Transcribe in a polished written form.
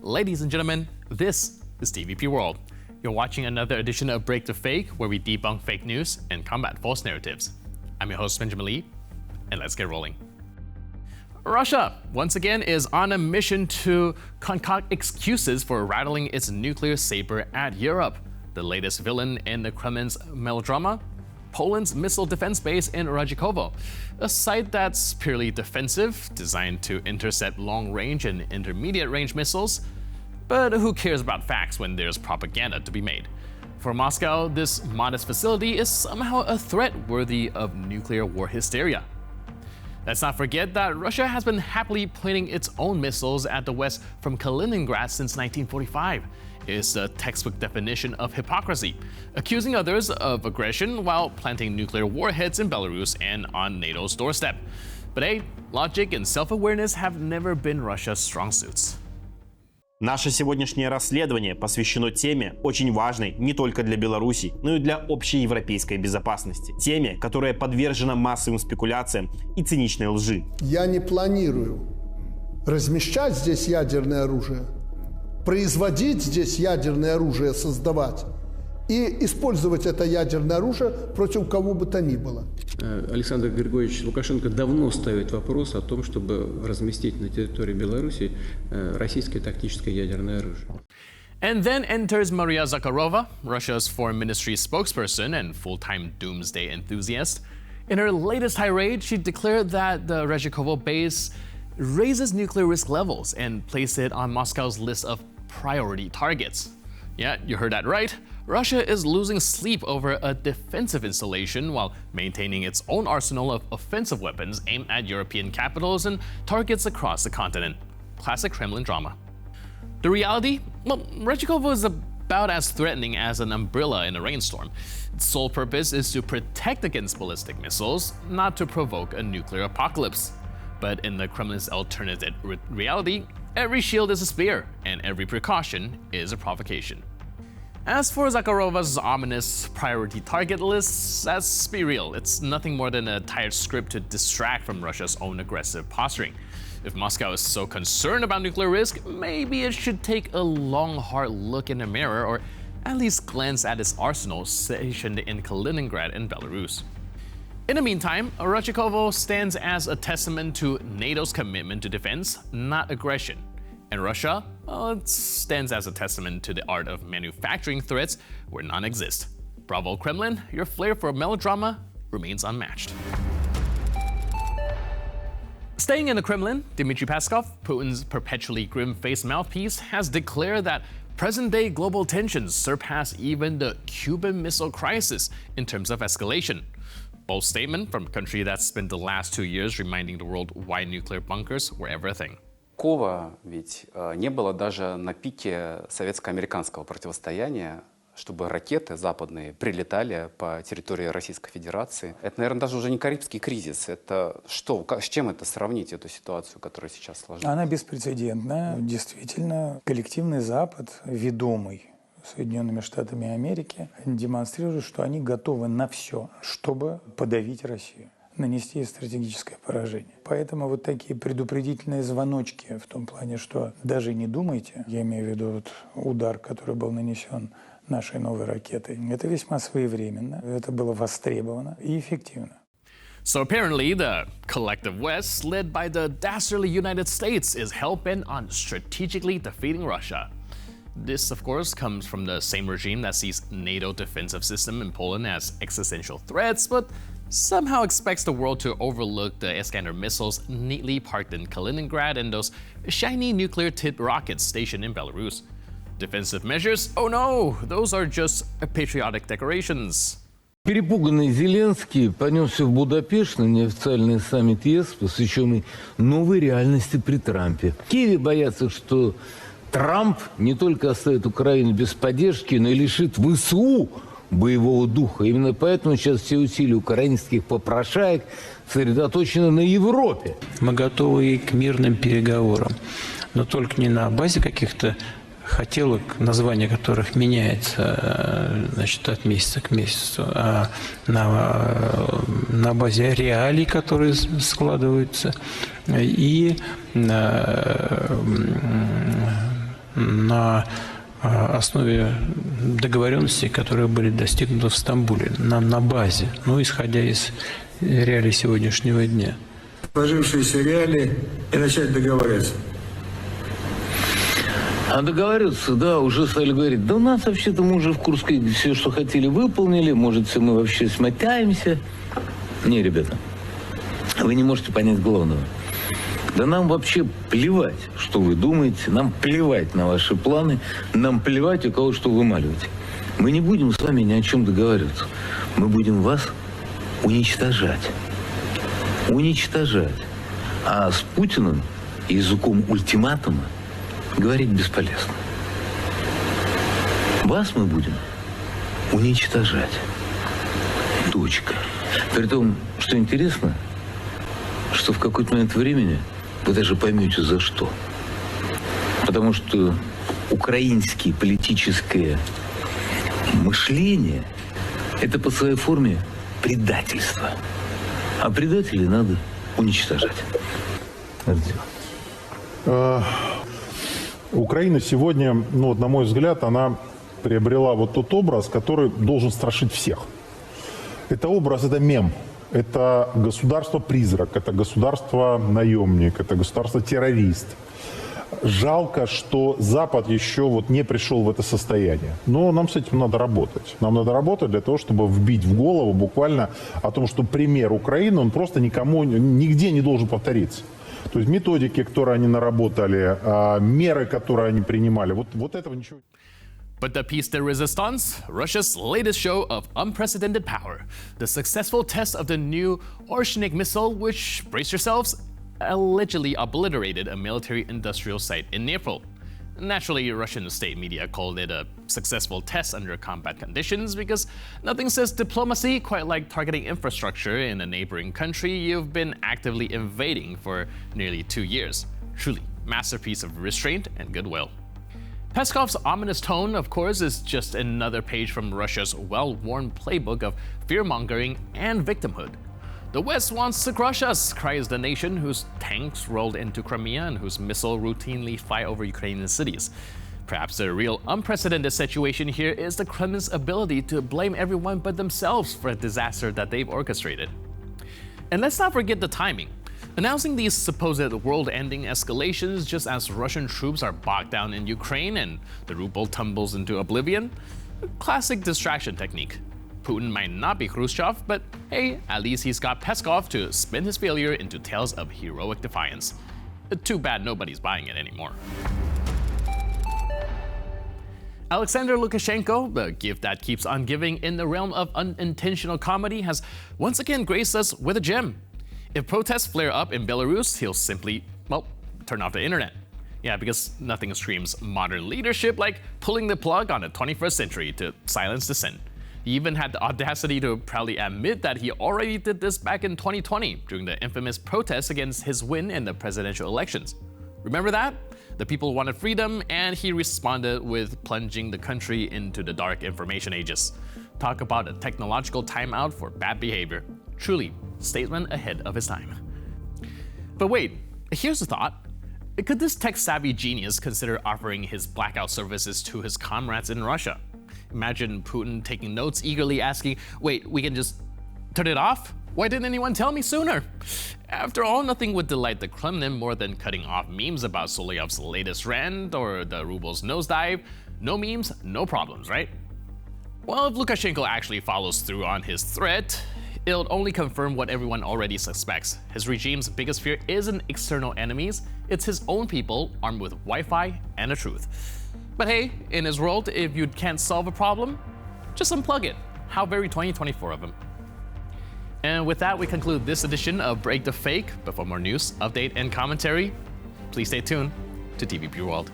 Ladies and gentlemen, this is TVP World. You're watching another edition of Break the Fake, where we debunk fake news and combat false narratives. I'm your host, Benjamin Lee, and let's get rolling. Russia, once again, is on a mission to concoct excuses for rattling its nuclear saber at Europe. The latest villain in the Kremlin's melodrama? Poland's missile defense base in Redzikowo, a site that's purely defensive, designed to intercept long-range and intermediate-range missiles. But who cares about facts when there's propaganda to be made? For Moscow, this modest facility is somehow a threat worthy of nuclear war hysteria. Let's not forget that Russia has been happily pointing its own missiles at the West from Kaliningrad since 1945. It's a textbook definition of hypocrisy, accusing others of aggression while planting nuclear warheads in Belarus and on NATO's doorstep. But hey, logic and self-awareness have never been Russia's strong suits. Наше сегодняшнее расследование посвящено теме, очень важной не только для Беларуси, но и для общей европейской безопасности. Теме, которая подвержена массовым спекуляциям и циничной лжи. Я не планирую размещать здесь ядерное оружие, производить здесь ядерное оружие, создавать и использовать это ядерное оружие против кого бы то ни было. Александр Григорьевич Лукашенко давно ставит вопрос о том, чтобы разместить на территории Беларуси российское тактическое ядерное оружие. And then enters Maria Zakharova, Russia's foreign ministry spokesperson and full-time doomsday enthusiast. In her latest tirade, she declared that the Redzikowo base raises nuclear risk levels and placed it on Moscow's list of priority targets. Yeah, you heard that right. Russia is losing sleep over a defensive installation while maintaining its own arsenal of offensive weapons aimed at European capitals and targets across the continent. Classic Kremlin drama. The reality? Well, Redzikowo is about as threatening as an umbrella in a rainstorm. Its sole purpose is to protect against ballistic missiles, not to provoke a nuclear apocalypse. But in the Kremlin's alternative reality, every shield is a spear, and every precaution is a provocation. As for Zakharova's ominous priority target lists, let's be real, it's nothing more than a tired script to distract from Russia's own aggressive posturing. If Moscow is so concerned about nuclear risk, maybe it should take a long, hard look in the mirror, or at least glance at its arsenal stationed in Kaliningrad and Belarus. In the meantime, Redzikowo stands as a testament to NATO's commitment to defense, not aggression. And Russia, well, it stands as a testament to the art of manufacturing threats where none exist. Bravo, Kremlin, your flair for melodrama remains unmatched. Staying in the Kremlin, Dmitry Peskov, Putin's perpetually grim-faced mouthpiece, has declared that present-day global tensions surpass even the Cuban Missile Crisis in terms of escalation. Bold statement from a country that spent the last 2 years reminding the world why nuclear bunkers were ever a thing. Такого ведь не было даже на пике советско-американского противостояния, чтобы ракеты западные прилетали по территории Российской Федерации. Это, наверное, даже уже не Карибский кризис. Это что? С чем это сравнить, эту ситуацию, которая сейчас сложилась? Она беспрецедентная. Действительно, коллективный Запад, ведомый Соединенными Штатами Америки, демонстрирует, что они готовы на все, чтобы подавить Россию, нанести стратегическое поражение. Поэтому вот такие предупредительные звоночки в том плане, что даже не думайте, я имею в виду вот удар, который был нанесен нашей новой ракетой, это весьма своевременно, это было востребовано и эффективно. So apparently, the collective West, led by the dastardly United States, is hell-bent on strategically defeating Russia. This, of course, comes from the same regime that sees NATO defensive system in Poland as existential threats, but somehow expects the world to overlook the Iskander missiles neatly parked in Kaliningrad and those shiny nuclear-tipped rockets stationed in Belarus. Defensive measures? Oh no, those are just patriotic decorations. Перепуганный Зеленский понесся в Будапешт на неофициальный саммит ЕС, посвященный новой реальности при Трампе. В Киеве боятся, что Трамп не только оставит Украину без поддержки, но и лишит ВСУ боевого духа. Именно поэтому сейчас все усилия украинских попрошаек сосредоточены на Европе. Мы готовы и к мирным переговорам, но только не на базе каких-то хотелок, название которых меняется, значит, от месяца к месяцу, а на базе реалий, которые складываются, и на основе договоренностей, которые были достигнуты в Стамбуле, на базе, исходя из реалий сегодняшнего дня. Сложившиеся реалии и начать договариваться. А договариваться, да, уже стали говорить, да у нас вообще-то мы уже в Курске все, что хотели, выполнили, может, все мы вообще смотаемся. Не, ребята, вы не можете понять главного. Да нам вообще плевать, что вы думаете, нам плевать на ваши планы, нам плевать, у кого что вымаливать. Мы не будем с вами ни о чем договариваться. Мы будем вас уничтожать. Уничтожать. А с Путиным языком ультиматума говорить бесполезно. Вас мы будем уничтожать. Точка. При том, что интересно, что в какой-то момент времени вы даже поймете, за что. Потому что украинское политическое мышление – это по своей форме предательство. А предателей надо уничтожать. Украина сегодня, на мой взгляд, она приобрела вот тот образ, который должен страшить всех. Это образ, это мем. Это государство-призрак, это государство-наемник, это государство-террорист. Жалко, что Запад еще не пришел в это состояние. Но нам с этим надо работать. Нам надо работать для того, чтобы вбить в голову буквально о том, что пример Украины, он просто никому, нигде не должен повториться. То есть методики, которые они наработали, меры, которые они принимали, вот этого ничего. But the piece de resistance, Russia's latest show of unprecedented power, the successful test of the new Orshenik missile, which, brace yourselves, allegedly obliterated a military-industrial site in Dnipro. Naturally, Russian state media called it a successful test under combat conditions because nothing says diplomacy quite like targeting infrastructure in a neighboring country you've been actively invading for nearly 2 years. Truly, masterpiece of restraint and goodwill. Peskov's ominous tone, of course, is just another page from Russia's well-worn playbook of fearmongering and victimhood. The West wants to crush us, cries the nation whose tanks rolled into Crimea and whose missiles routinely fly over Ukrainian cities. Perhaps the real unprecedented situation here is the Kremlin's ability to blame everyone but themselves for a disaster that they've orchestrated. And let's not forget the timing. Announcing these supposed world-ending escalations just as Russian troops are bogged down in Ukraine and the ruble tumbles into oblivion? A classic distraction technique. Putin might not be Khrushchev, but hey, at least he's got Peskov to spin his failure into tales of heroic defiance. Too bad nobody's buying it anymore. Alexander Lukashenko, the gift that keeps on giving in the realm of unintentional comedy, has once again graced us with a gem. If protests flare up in Belarus, he'll simply, turn off the internet. Yeah, because nothing screams modern leadership like pulling the plug on the 21st century to silence dissent. He even had the audacity to proudly admit that he already did this back in 2020 during the infamous protests against his win in the presidential elections. Remember that? The people wanted freedom, and he responded with plunging the country into the dark information ages. Talk about a technological timeout for bad behavior. Truly, statement ahead of his time. But wait, here's a thought. Could this tech-savvy genius consider offering his blackout services to his comrades in Russia? Imagine Putin taking notes, eagerly asking, wait, we can just turn it off? Why didn't anyone tell me sooner? After all, nothing would delight the Kremlin more than cutting off memes about Solyov's latest rant or the ruble's nosedive. No memes, no problems, right? Well, if Lukashenko actually follows through on his threat, it'll only confirm what everyone already suspects. His regime's biggest fear isn't external enemies, it's his own people armed with Wi-Fi and the truth. But hey, in his world, if you can't solve a problem, just unplug it. How very 2024 of him. And with that, we conclude this edition of Break the Fake. But for more news, update, and commentary, please stay tuned to TVP World.